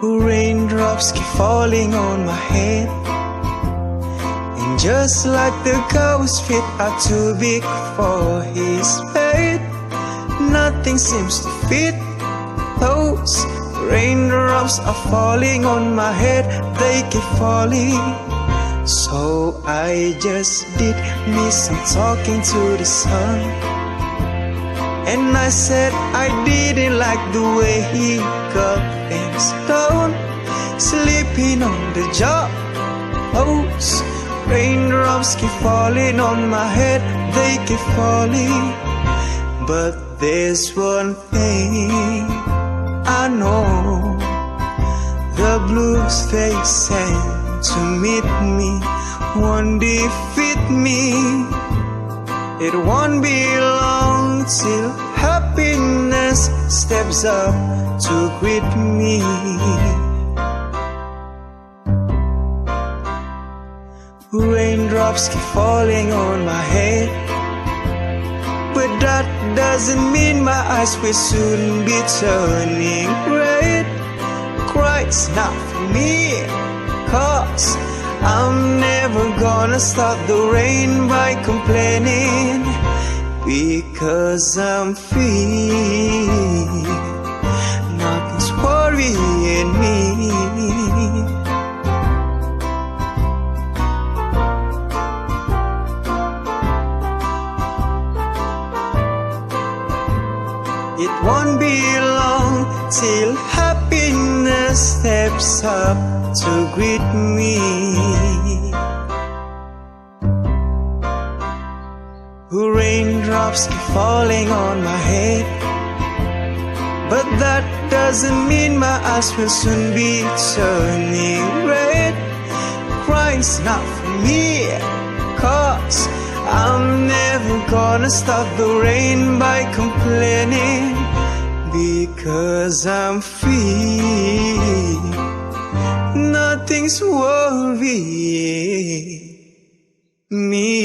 Raindrops keep falling on my head, and just like the ghost feet are too big for his bed, nothing seems to fit. Those raindrops are falling on my head, they keep falling. So I just did me some talking to the sun, and I said I didn't like the way he got things done, sleeping on the job. Those raindrops keep falling on my head, they keep falling. But there's one thing I know, the blues they send to meet me won't defeat me. It won't be long till happiness steps up to greet me. Raindrops keep falling on my head, but that doesn't mean my eyes will soon be turning red. Cry's not for me, 'cause I'm never gonna stop the rain by complaining, because I'm free, nothing's worrying me. It won't be long till happiness steps up to greet me. Raindrops keep falling on my head, but that doesn't mean my eyes will soon be turning red. Crying's not for me, 'cause I'm never gonna stop the rain by complaining, because I'm free, nothing's worrying me.